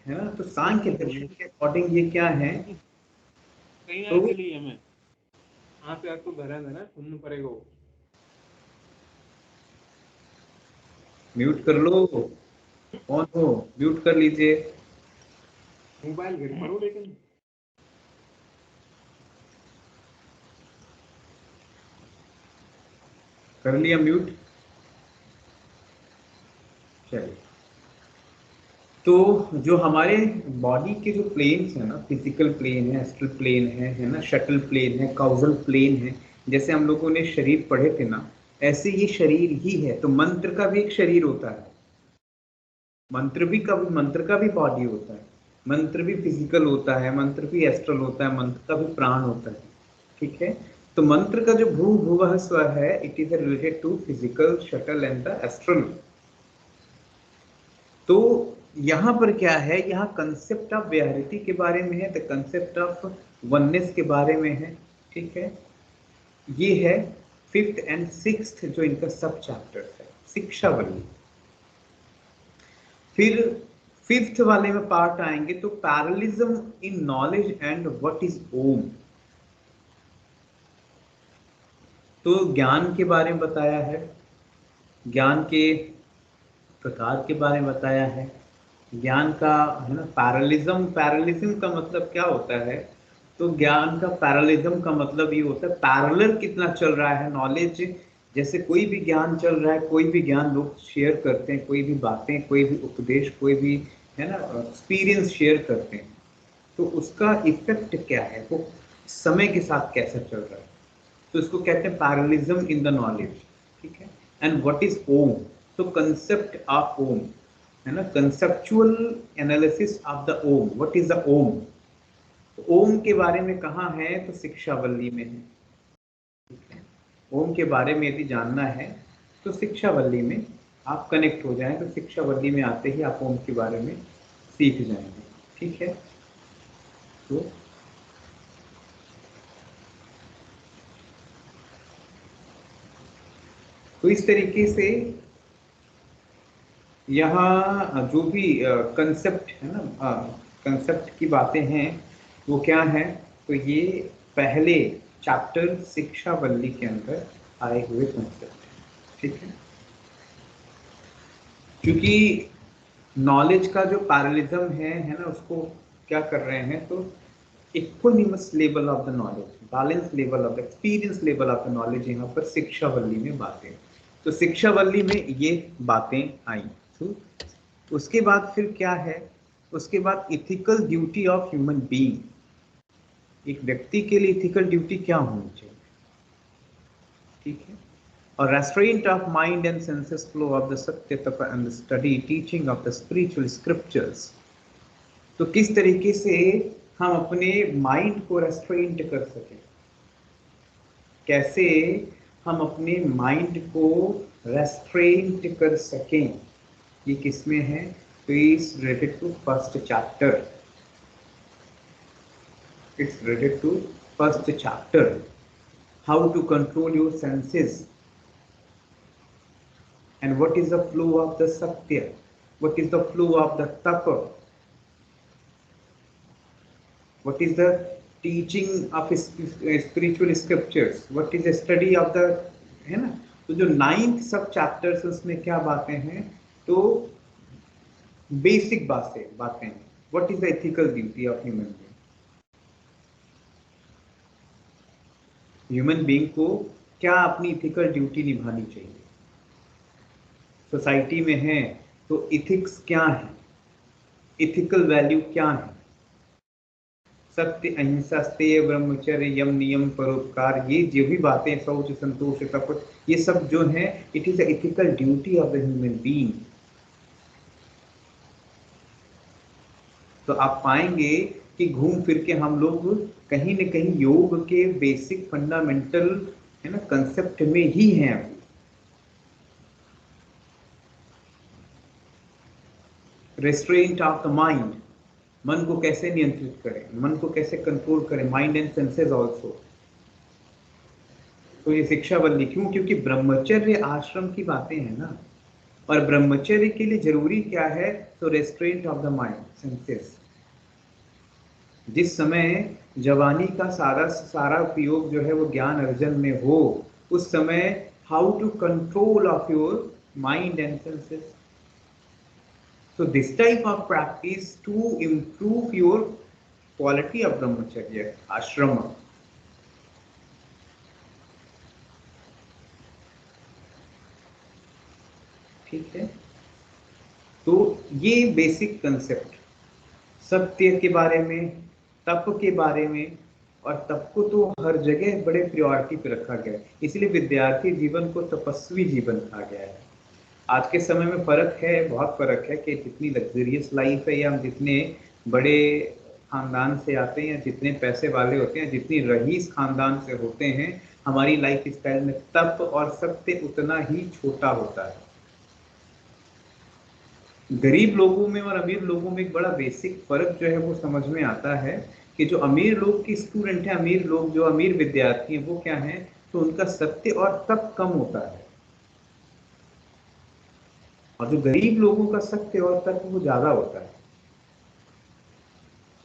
Speaker 1: है ना, तो सांख्य दर्शन के अकॉर्डिंग ये क्या है? तो
Speaker 5: यहाँ पे आपको घर है ना, सुनना पड़ेगा।
Speaker 1: म्यूट कर लो, कौन हो? म्यूट कर लीजिए।
Speaker 5: मोबाइल घर पर हो लेकिन
Speaker 1: कर लिया म्यूट। चलिए, तो जो हमारे बॉडी के जो प्लेन्स है ना, फिजिकल प्लेन है, एस्ट्रल प्लेन है ना, शटल प्लेन है, काउजल प्लेन है, जैसे हम लोगों ने शरीर पढ़े थे ना, ऐसे ये शरीर ही है। तो मंत्र का भी एक शरीर होता है, मंत्र का भी बॉडी होता है, मंत्र भी फिजिकल होता है, मंत्र भी एस्ट्रल होता है, मंत्र का भी प्राण होता है। ठीक है, तो मंत्र का जो भू भुवः स्व है, it is related to physical, subtle and the astral. तो यहाँ पर क्या है, यहाँ कंसेप्ट ऑफ वेरिटी के बारे में है, द कंसेप्ट ऑफ वननेस के बारे में है। ठीक है, ये है 5th एंड 6th जो इनका सब चैप्टर है, शिक्षावल्ली। फिर 5th वाले में पार्ट आएंगे तो parallelism in knowledge and what is Om. तो ज्ञान के बारे में बताया है, ज्ञान के प्रकार के बारे में बताया है, ज्ञान का है ना पैरेललिज्म का मतलब क्या होता है। तो ज्ञान का पैरेललिज्म का मतलब ये होता है पैरेलल कितना चल रहा है नॉलेज। जैसे कोई भी ज्ञान चल रहा है, कोई भी ज्ञान लोग शेयर करते हैं, कोई भी बातें, कोई भी उपदेश, कोई भी है ना एक्सपीरियंस शेयर करते हैं, तो उसका इफेक्ट क्या है, वो समय के साथ कैसा चल रहा है, तो इसको कहते हैं पैरेललिज्म इन द नॉलेज। ठीक है, एंड व्हाट इज ओम। तो कंसेप्ट ऑफ ओम है ना, conceptual analysis of the Om, what is the Om. तो ओम के बारे में कहाँ है, तो शिक्षावल्ली में है। ठीक है, ओम के बारे में यदि जानना है तो शिक्षावल्ली में आप कनेक्ट हो जाएं, तो शिक्षावल्ली में आते ही आप ओम के बारे में सीख जाएंगे। ठीक है, तो इस तरीके से यहाँ जो भी कंसेप्ट है ना, कंसेप्ट की बातें हैं वो क्या है, तो ये पहले चैप्टर शिक्षावल्ली के अंदर आए हुए कंसेप्ट हैं। ठीक है, क्योंकि नॉलेज का जो पैरेललिज्म है ना, उसको क्या कर रहे हैं, तो equanimous level of the knowledge, balance level of the experience level of the knowledge यहाँ पर शिक्षावल्ली में बातें। तो शिक्षावल्ली में ये बातें आई। तो उसके बाद फिर क्या है, उसके बाद ethical duty of human being. एक व्यक्ति के लिए इथिकल ड्यूटी क्या होनी चाहिए। ठीक है, और restaurant of mind and senses flow of the सत्य तप and study teaching of the spiritual scriptures. तो किस तरीके से हम अपने माइंड को रेस्ट्रेंट कर सकें, कैसे हम अपने माइंड को रेस्ट्रेंट कर सकें, ये किसमें है, तो it's related to first chapter. It's related to first chapter, how to control your senses and what is the flow of the satya, what is the flow of the tapa, what is the teaching of spiritual scriptures, what is the study of the, है ना। तो जो 9th सब chapters उसमें क्या बातें हैं, तो बेसिक बातें what is the ethical duty of human being. Human being को क्या अपनी इथिकल ड्यूटी निभानी चाहिए, सोसाइटी में है तो इथिक्स क्या है, इथिकल वैल्यू क्या है, सत्य, अहिंसा, स्तेय, ब्रह्मचर्य, यम, नियम, परोपकार, ये जो भी बातें, शौच, संतोष, तप, ये सब जो है it is the ethical duty of the human being. तो आप पाएंगे कि घूम फिर के हम लोग कहीं न कहीं योग के बेसिक फंडामेंटल है ना कंसेप्ट में ही हैं। रेस्ट्रेंट ऑफ द माइंड, मन को कैसे नियंत्रित करें, मन को कैसे कंट्रोल करें, माइंड एंड सेंसेस आल्सो। तो ये शिक्षावल्ली क्यों, क्योंकि ब्रह्मचर्य आश्रम की बातें हैं ना, और ब्रह्मचर्य के लिए जरूरी क्या है, तो restaurant of the mind senses. जिस समय जवानी का सारा उपयोग जो है वो ज्ञान अर्जन में हो, उस समय how to control of your mind and senses. So this type of practice to improve your quality of brahmacharya, ashrama. ठीक है, तो ये बेसिक कंसेप्ट सत्य के बारे में, तप के बारे में, और तप को तो हर जगह बड़े प्रायोरिटी पे रखा गया है, इसलिए विद्यार्थी जीवन को तपस्वी जीवन कहा गया है। आज के समय में फर्क है, बहुत फर्क है कि जितनी लग्जरियस लाइफ है या हम जितने बड़े खानदान से आते हैं या जितने पैसे वाले होते हैं, जितनी रईस खानदान से होते हैं, हमारी लाइफ स्टाइल में तप और सत्य उतना ही छोटा होता है। गरीब लोगों में और अमीर लोगों में एक बड़ा बेसिक फर्क जो है वो समझ में आता है कि जो अमीर लोग की स्टूडेंट है, अमीर लोग जो अमीर विद्यार्थी हैं वो क्या हैं, तो उनका सत्य और तप कम होता है, और जो गरीब लोगों का सत्य और तप वो ज्यादा होता है।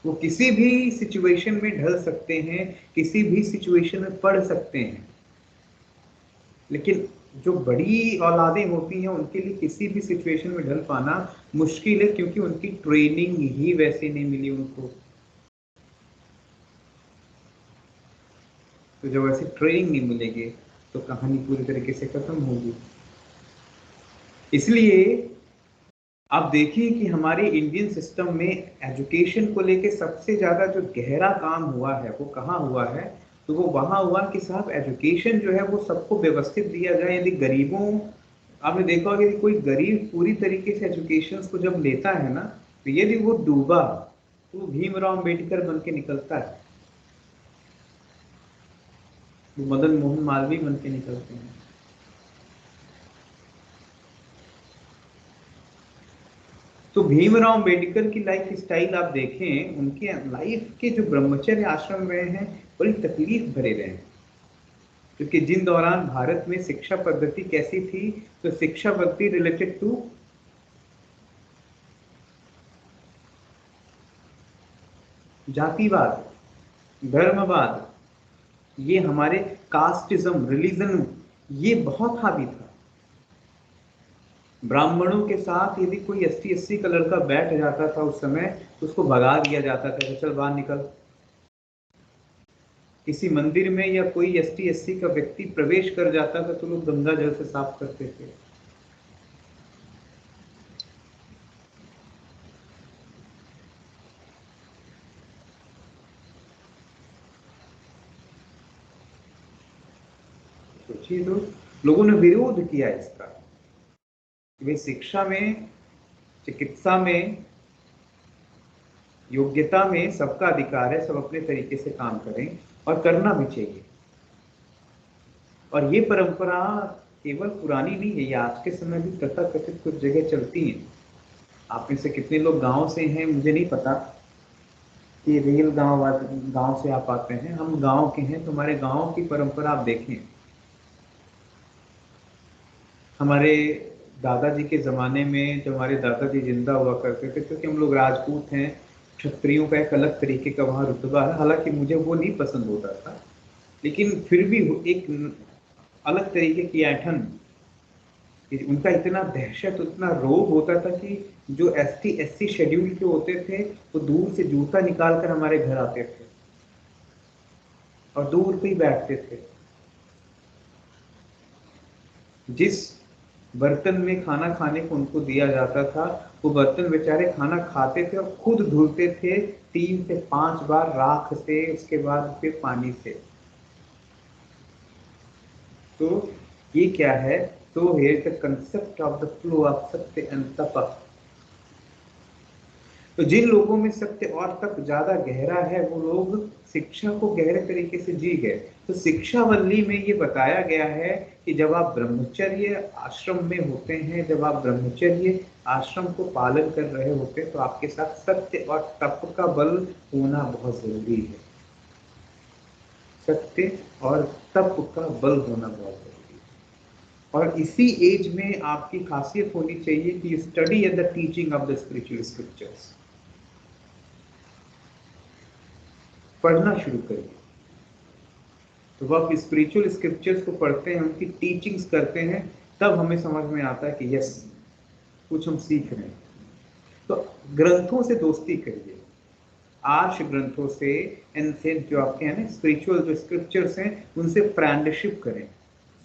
Speaker 1: वो किसी भी सिचुएशन में ढल सकते हैं, किसी भी सिचुएशन में पढ़ सकते हैं, लेकिन जो बड़ी औलादें होती हैं उनके लिए किसी भी सिचुएशन में ढल पाना मुश्किल है, क्योंकि उनकी ट्रेनिंग ही वैसे नहीं मिली उनको। तो जब ऐसी ट्रेनिंग नहीं मिलेगी तो कहानी पूरी तरीके से खत्म होगी। इसलिए आप देखिए कि हमारे इंडियन सिस्टम में एजुकेशन को लेके सबसे ज्यादा जो गहरा काम हुआ है वो कहाँ हुआ है, तो वो वहां हुआ कि साहब एजुकेशन जो है वो सबको व्यवस्थित दिया जाए। यदि गरीबों, आपने देखा होगा कि कोई गरीब पूरी तरीके से एजुकेशन को जब लेता है ना, तो यदि वो डूबा तो भीमराव अम्बेडकर बन के निकलता है, वो मदन मोहन मालवीय बन के निकलते हैं। तो भीमराव अम्बेडकर की लाइफ स्टाइल आप देखें, उनके लाइफ के जो ब्रह्मचर्य आश्रम रहे हैं बड़ी तकलीफ भरे रहे हैं, क्योंकि जिन दौरान भारत में शिक्षा पद्धति कैसी थी, तो शिक्षा पद्धति रिलेटेड टू जातिवाद, धर्मवाद, ये हमारे कास्टिज्म, रिलीजन, ये बहुत हावी था। ब्राह्मणों के साथ यदि कोई ST/SC का लड़का बैठ जाता था उस समय, तो उसको भगा दिया जाता था, चल बाहर निकल। किसी मंदिर में या कोई ST/SC का व्यक्ति प्रवेश कर जाता था तो लोग गंगा जल से साफ करते थे। सोचिए, तो लोगों ने विरोध किया इसका, वे शिक्षा में, चिकित्सा में, योग्यता में सबका अधिकार है, सब अपने तरीके से काम करें और करना भी चाहिए। और ये परंपरा केवल पुरानी नहीं है, ये आज के समय भी तथाकथित कुछ जगह चलती है। आप में से कितने लोग गांव से हैं मुझे नहीं पता कि रियल गांव से आप आते हैं, हम गांव के हैं, तो हमारे गांव की परंपरा आप देखें। हमारे दादाजी के ज़माने में, जब हमारे दादाजी जिंदा हुआ करते थे, क्योंकि हम लोग राजपूत हैं, क्षत्रियों का एक अलग तरीके का वहाँ रुतबा है, हालांकि मुझे वो नहीं पसंद होता था, लेकिन फिर भी एक अलग तरीके की ऐठन, उनका इतना दहशत, उतना रोब होता था कि जो ST/SC शेड्यूल के होते थे वो दूर से जूता निकाल कर हमारे घर आते थे और दूर पे ही बैठते थे। जिस बर्तन में खाना खाने को उनको दिया जाता था, वो बर्तन बेचारे खाना खाते थे और खुद धुलते थे 3 से 5 बार राख से, उसके बाद फिर पानी से। तो ये क्या है, तो here the concept of the flow of सत्य and तप। तो जिन लोगों में सत्य और तप ज्यादा गहरा है वो लोग शिक्षा को गहरे तरीके से जी गए। तो शिक्षा वल्ली में ये बताया गया है कि जब आप ब्रह्मचर्य आश्रम में होते हैं, जब आप ब्रह्मचर्य आश्रम को पालन कर रहे होते हैं, तो आपके साथ सत्य और तप का बल होना बहुत जरूरी है। सत्य और तप का बल होना बहुत जरूरी है, और इसी एज में आपकी खासियत होनी चाहिए कि study and the teaching of the spiritual scriptures. पढ़ना शुरू करिए, तो वह आप स्पिरिचुअल स्क्रिप्चर्स को पढ़ते हैं, उनकी टीचिंग्स करते हैं, तब हमें समझ में आता है कि यस, कुछ हम सीख रहे हैं। तो ग्रंथों से दोस्ती करिए, आर्ष ग्रंथों से, एंसेंट जो आपके हैं ना स्पिरिचुअल जो स्क्रिप्चर्स हैं उनसे फ्रेंडशिप करें।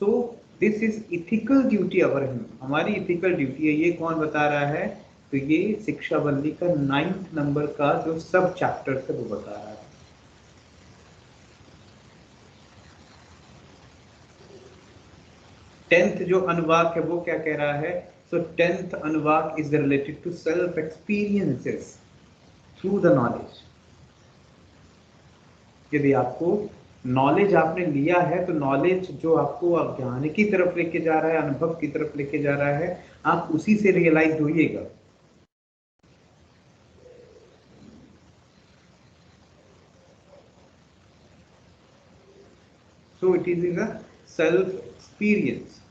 Speaker 1: So this is ethical duty our, हमारी इथिकल ड्यूटी है। ये कौन बता रहा है? तो ये शिक्षावल्ली का 9th नंबर का जो सब चैप्टर है वो बता रहा है। टेंथ जो अनुवाक है वो क्या कह रहा है? सो 10th अनुवाक is related to self experiences through the knowledge. यदि आपको नॉलेज आपने लिया है तो नॉलेज जो आपको ज्ञान की तरफ लेके जा रहा है, अनुभव की तरफ लेके जा रहा है, आप उसी से रियलाइज होइएगा। So it is a self experience.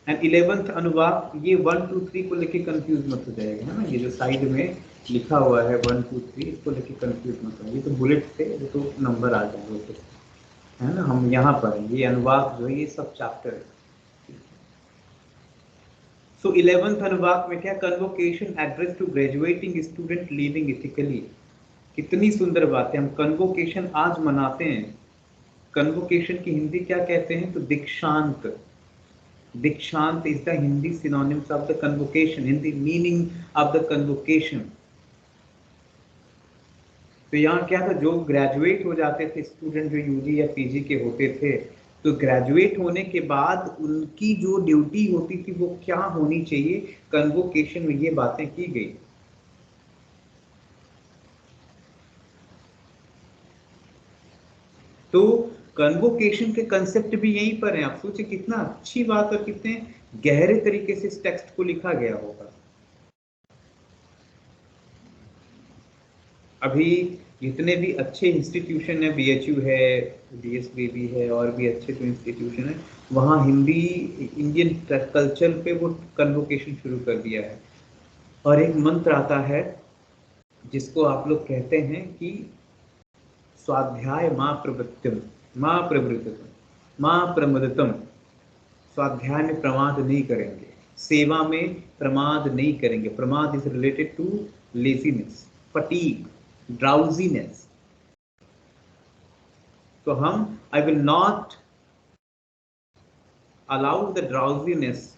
Speaker 1: And 11th अनुवाक, ये 1 2 3 को लेके कंफ्यूज मत हो जाएगा, है ना। ये जो साइड में लिखा हुआ है 1 2 3, इसको लेके कंफ्यूज मत हो, ये तो बुलेट थे, ये तो नंबर आ जाएंगे, है ना। हम यहाँ पर ये अनुवाक जो है ये सब चैप्टर है। सो 11th अनुवाक में क्या? Convocation address to graduating student living ethically. कितनी सुंदर बात है। हम कन्वोकेशन आज मनाते हैं। कन्वोकेशन की हिंदी क्या कहते हैं? तो दीक्षांत। दीक्षांत is the Hindi synonyms of the convocation, Hindi meaning of the convocation. तो यहाँ क्या था, जो ग्रेजुएट हो जाते थे स्टूडेंट, जो यूजी या पीजी के होते थे, तो ग्रेजुएट होने के बाद उनकी जो ड्यूटी होती थी वो क्या होनी चाहिए, कन्वोकेशन में ये बातें की गई। तो कन्वोकेशन के कंसेप्ट भी यहीं पर है। आप सोचिए कितना अच्छी बात और कितने गहरे तरीके से इस टेक्स्ट को लिखा गया होगा। अभी जितने भी अच्छे इंस्टीट्यूशन है, बीएचयू है, डीएसबीबी है, और भी अच्छे जो इंस्टीट्यूशन है, वहाँ हिंदी इंडियन कल्चर पे वो कन्वोकेशन शुरू कर दिया है। और एक मंत्र आता है जिसको आप लोग कहते हैं कि स्वाध्याय माँ प्रवृत्तिम, माँ प्रवृत्तम, माँ प्रमदतम। स्वाध्याय में प्रमाद नहीं करेंगे, सेवा में प्रमाद नहीं करेंगे। प्रमाद is related to laziness, fatigue, drowsiness. तो हम, I will not allow the drowsiness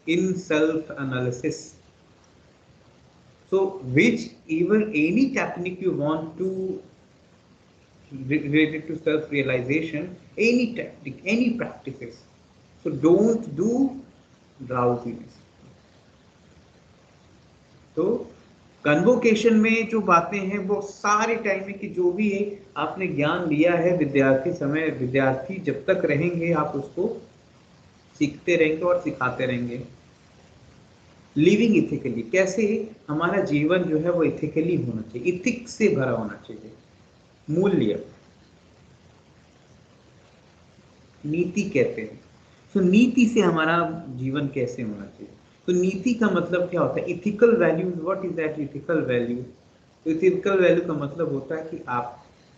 Speaker 1: in self-analysis. So whichever any technique you want to related to self-realization, any technique, any practices, so don't do drowsiness. तो convocation में जो बातें हैं वो सारे time में कि जो भी है आपने ज्ञान लिया है विद्यार्थी समय, विद्यार्थी जब तक रहेंगे आप उसको सीखते रहेंगे और सिखाते रहेंगे। लिविंग इथिकली, कैसे हमारा जीवन जो है वो इथिकली होना चाहिए, इथिक्स से भरा होना चाहिए। मूल्य, नीति कहते हैं। तो नीति से हमारा जीवन कैसे होना चाहिए। तो नीति का मतलब क्या होता है? Ethical values. What is that ethical value? तो इथिकल वैल्यू का मतलब होता है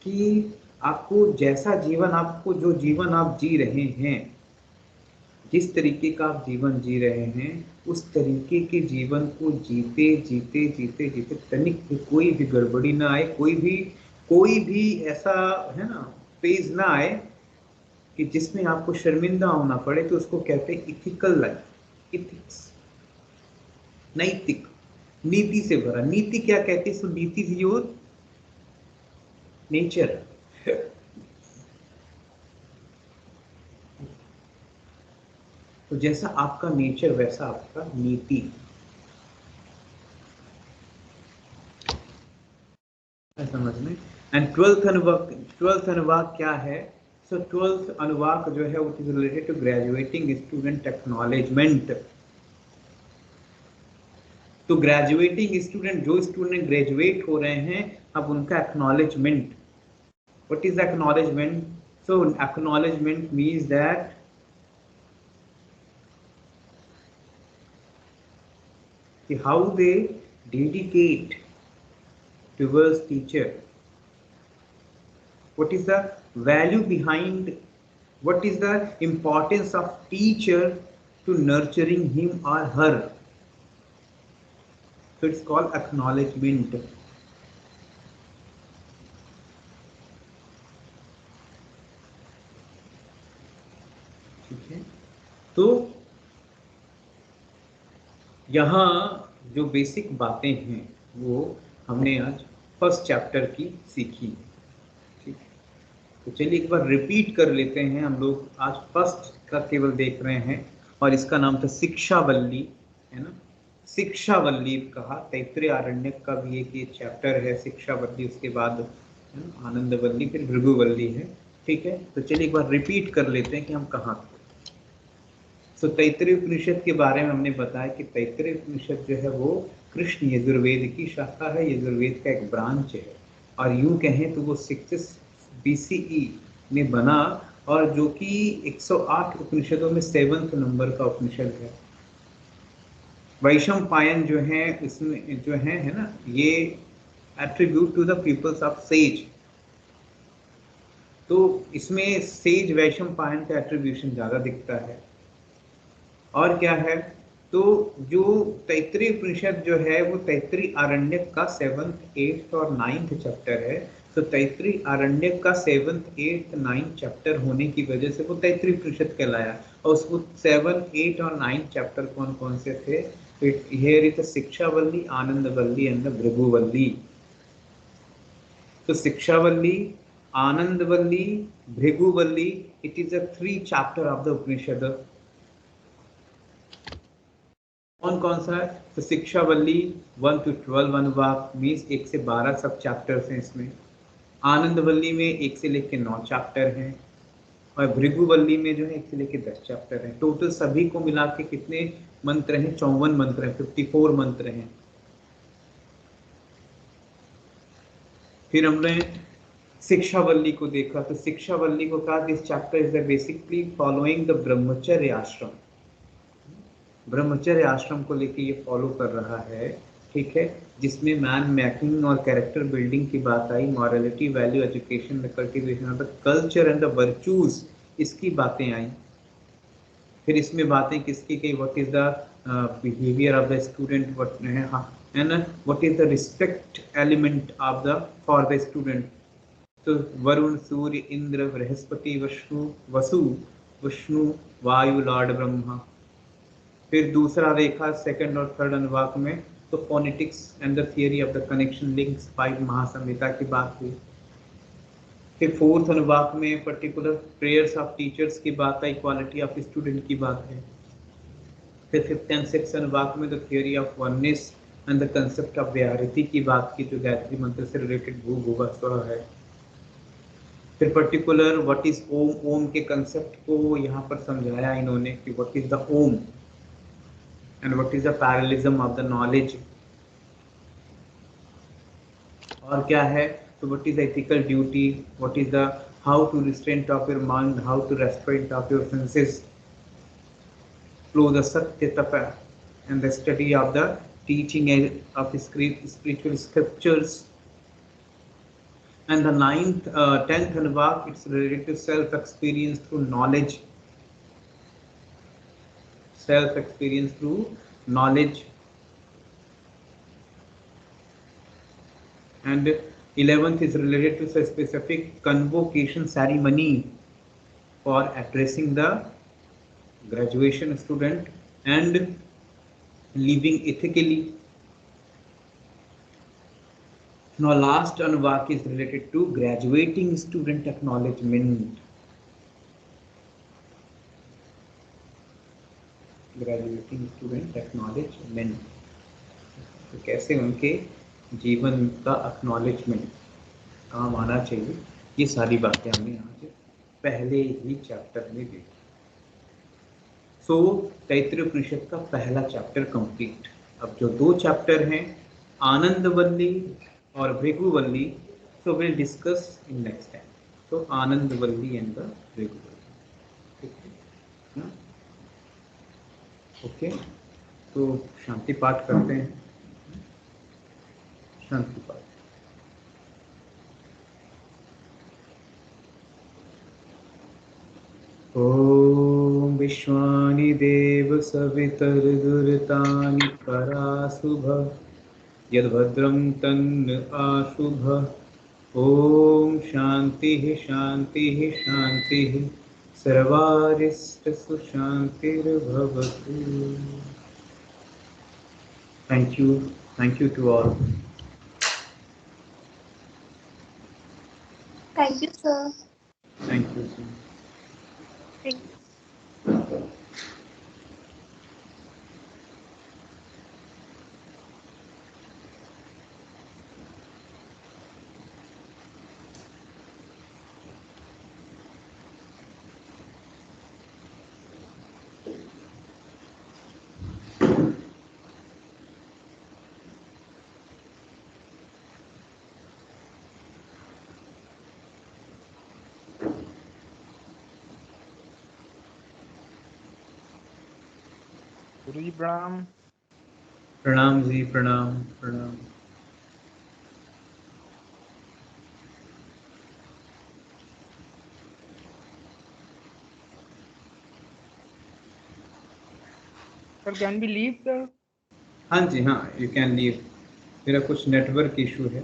Speaker 1: कि आपको जैसा जीवन, आपको जो जीवन आप जी रहे हैं, जिस तरीके का आप जीवन जी रहे हैं, उस तरीके के जीवन को जीते जीते जीते जीते तनिक भी कोई भी गड़बड़ी ना आए, कोई भी ऐसा है ना फेज ना आए कि जिसमें आपको शर्मिंदा होना पड़े। तो उसको कहते हैं इथिकल लाइफ, इथिक्स, नैतिक, नीति से भरा। नीति क्या कहती है? सो नीति इज योर नेचर। तो जैसा आपका नेचर वैसा आपका नीति। समझ में। एंड 12th अनुवाक क्या है? सो 12th अनुवाक जो है वो is related to graduating student acknowledgement. तो ग्रेजुएटिंग स्टूडेंट, जो स्टूडेंट ग्रेजुएट हो रहे हैं, अब उनका acknowledgement. What is acknowledgement? So acknowledgement means that how they dedicate towards teacher. What is the value behind, what is the importance of teacher to nurturing him or her. So it's called acknowledgement. ठीक है, तो यहाँ जो basic बातें हैं वो हमने आज फर्स्ट चैप्टर की सीखी। ठीक है, तो चलिए एक बार रिपीट कर लेते हैं। हम लोग आज फर्स्ट का केवल देख रहे हैं और इसका नाम था शिक्षावल्ली, है ना। शिक्षावल्ली कहा, तैत्तिरीय आरण्यक का भी एक ये चैप्टर है शिक्षावल्ली, उसके बाद आनंदवल्ली, फिर भृगुवल्ली है। ठीक है, तो चलिए एक बार रिपीट कर लेते हैं कि हम कहाँ थे। तो तैत्तिरीय उपनिषद के बारे में हमने बताया कि तैत्तिरीय उपनिषद जो है वो कृष्ण यजुर्वेद की शाखा है, यजुर्वेद का एक ब्रांच है, और यूं कहें तो वो 6 BCE में बना, और जो कि 108 उपनिषदों में 7th नंबर का उपनिषद है। वैशंपायन जो है इसमें जो है ना, ये attribute to the peoples of sage, तो इसमें सेज वैशंपायन का एट्रीब्यूशन ज्यादा दिखता है। और क्या है, तो जो तैत्तिरीय उपनिषद जो है वो तैत्तिरीय आरण्यक का 7th, 8th और 9th चैप्टर है। तो तैत्तिरीय आरण्यक का 7th, 8th, 9th चैप्टर होने की वजह से वो तैत्तिरीय उपनिषद कहलाया। और उसको 7, 8 और 9 चैप्टर कौन कौन से थे? Here is the Shikshavalli, Anandavalli and the Bhriguvalli. तो Shikshavalli, Anandavalli, Bhriguvalli, it is a 3 chapter of the Upanishad. कौन कौन सा है? तो शिक्षावल्ली 1 to 12 अनुवाक, मीन्स 1 से 12 सब चैप्टर्स हैं इसमें। आनंदवल्ली में 1 से लेकर 9 चैप्टर हैं, और भृगुवल्ली में जो है 1 से लेकर 10 चैप्टर हैं। टोटल सभी को मिला के कितने मंत्र हैं? 54 मंत्र हैं, 54 मंत्र हैं। फिर हमने शिक्षावल्ली को देखा, तो शिक्षावल्ली को कहा this chapter is basically following the ब्रह्मचर्य आश्रम। ब्रह्मचर्य आश्रम को लेके ये फॉलो कर रहा है। ठीक है, जिसमें मैन मेकिंग और कैरेक्टर बिल्डिंग की बात आई, morality, value, education, the cultivation of the culture and the virtues, इसकी बातें आई। फिर इसमें बातें किसकी गई? What is the behaviour of the student, what है ना, what is the respect element of the for the student. तो वरुण, सूर्य, इंद्र, बृहस्पति, वसु, विष्णु, वायु, लॉर्ड ब्रह्मा। फिर दूसरा देखा 2nd और 3rd अनुवाक में, तो phonetics and the theory of the connection links, 5 महासंहिता की बात हुई। फिर 4th अनुवाक में पर्टिकुलर प्रेयर्स ऑफ टीचर्स की बात आई, क्वालिटी ऑफ स्टूडेंट की बात है। फिर 5th एंड 6th अनुवाक में the theory of oneness and the concept of व्याहृति की बात की, जो गायत्री मंत्र से रिलेटेड भू भुवा स्वर है। फिर particular what is Om, Om के कंसेप्ट को यहाँ पर समझाया इन्होंने कि what is the Om and what is the parallelism of the knowledge। और क्या है, तो what is the ethical duty, what is the how to restraint of your mind, how to restraint of your senses, flow the satya tapa and the study of the teaching of spiritual scriptures। And the 10th अनुवाक, it's related to self experience through knowledge, self experience through knowledge। And 11th is related to a specific convocation ceremony for addressing the graduation student and living ethically। Now last anuvak is related to graduating student acknowledgement, graduating student acknowledgement, तो कैसे उनके जीवन का acknowledgement काम आना चाहिए, ये सारी बातें हमने यहाँ से पहले ही चैप्टर में देखी। सो तैत्तिरीय उपनिषद का पहला चैप्टर कंप्लीट। अब जो 2 चैप्टर हैं, आनंदवल्ली और Bhriguvalli, so will discuss in next time. तो आनंदवल्ली एंड द भृगुवल्ली, ठीक है ना? ओके, तो शांति पाठ करते हैं। शांति पाठ। ओम विश्वानि देव सवितर्दुरितानि कराशुभ यद्भद्रं तन्न आशुभ ॐ शान्तिः शान्तिः शान्तिः सर्वारिष्टसु शान्तिर्भवतु। Thank you to all.
Speaker 3: Thank you, sir.
Speaker 1: Thank you.
Speaker 3: Thank
Speaker 4: गुरु जी प्रणाम।
Speaker 1: प्रणाम जी, प्रणाम प्रणाम।
Speaker 4: Sir can be leave sir?
Speaker 1: हाँ जी, हाँ, यू कैन लीव। मेरा कुछ नेटवर्क इशू है।